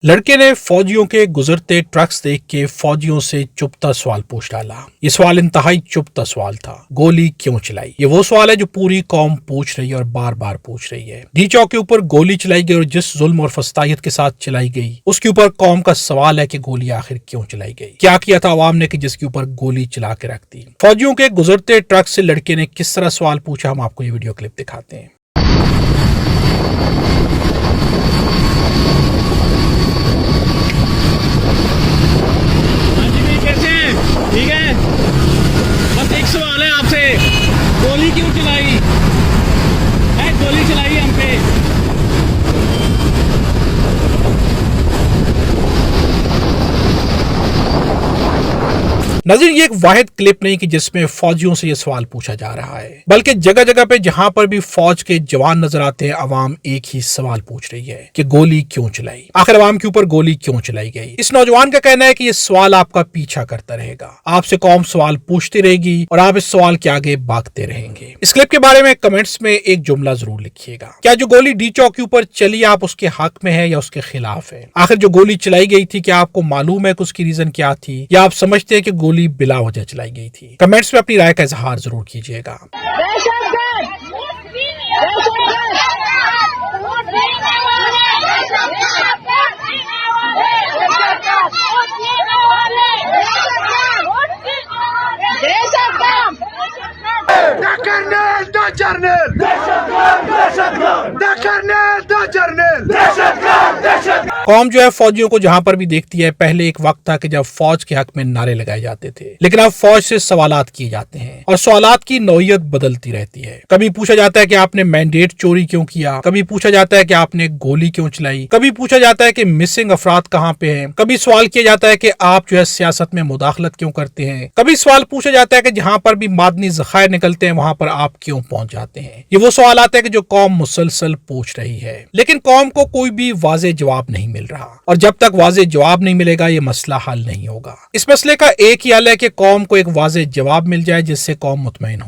लड़के ने फौजियों के गुजरते ट्रक्स देख के फौजियों से चुभता सवाल पूछ डाला। ये सवाल इंतहाई चुभता सवाल था। गोली क्यों चलाई? ये वो सवाल है जो पूरी कौम पूछ रही है और बार बार पूछ रही है। डी चौक के ऊपर गोली चलाई गई और जिस जुल्म और फस्तायत के साथ चलाई गई उसके ऊपर कौम का सवाल है कि गोली आखिर क्यों चलाई गई। क्या किया था अवाम ने कि जिसके ऊपर गोली चला के रख दी। फौजियों के गुजरते ट्रक से लड़के ने किस तरह सवाल पूछा, हम आपको ये वीडियो क्लिप दिखाते हैं। ठीक है, बस एक सवाल है आपसे, गोली क्यों चलाई है? गोली चलाई हम पे। नाज़रीन, ये एक वाहिद क्लिप नहीं कि जिसमें फौजियों से ये सवाल पूछा जा रहा है, बल्कि जगह जगह पे जहां पर भी फौज के जवान नजर आते हैं अवाम एक ही सवाल पूछ रही है कि गोली क्यों चलाई, आखिर अवाम के ऊपर गोली क्यों चलाई गई। इस नौजवान का कहना है कि ये सवाल आपका पीछा करता रहेगा, आपसे कौम सवाल पूछती रहेगी और आप इस सवाल के आगे भागते रहेंगे। इस क्लिप के बारे में कमेंट्स में एक जुमला जरूर लिखिएगा। क्या जो गोली डी चौक के ऊपर चली आप उसके हक में है या उसके खिलाफ है? आखिर जो गोली चलाई गई थी क्या आपको मालूम है कि उसकी रीजन क्या थी, या आप समझते हैं कि गोली बिला वजह चलाई गई थी? कमेंट्स में अपनी राय का इजहार जरूर कीजिएगा। कौम जो है फौजियों को जहां पर भी देखती है, पहले एक वक्त था कि जब फौज के हक में नारे लगाए जाते थे, लेकिन अब फौज से सवालात किए जाते हैं और सवालात की नौयत बदलती रहती है। कभी पूछा जाता है कि आपने मैंडेट चोरी क्यों किया, कभी पूछा जाता है कि आपने गोली क्यों चलाई, कभी पूछा जाता है कि मिसिंग अफराद कहाँ पे हैं, कभी सवाल किया जाता है कि आप जो है सियासत में मुदाखलत क्यों करते हैं, कभी सवाल पूछा जाता है कि जहां पर भी मादनी ज़खायर निकलते हैं वहां पर आप क्यों पहुंच जाते हैं। ये वो सवाल आते हैं कि जो कौम मुसलसल पूछ रही है, लेकिन कौम को कोई भी वाज़ेह जवाब नहीं मिल रहा और जब तक वाज़ेह जवाब नहीं मिलेगा ये मसला हल नहीं होगा। इस मसले का एक ही हल है कि कौम को एक वाज़ेह जवाब मिल जाए जिससे कौम मुतमईन हो।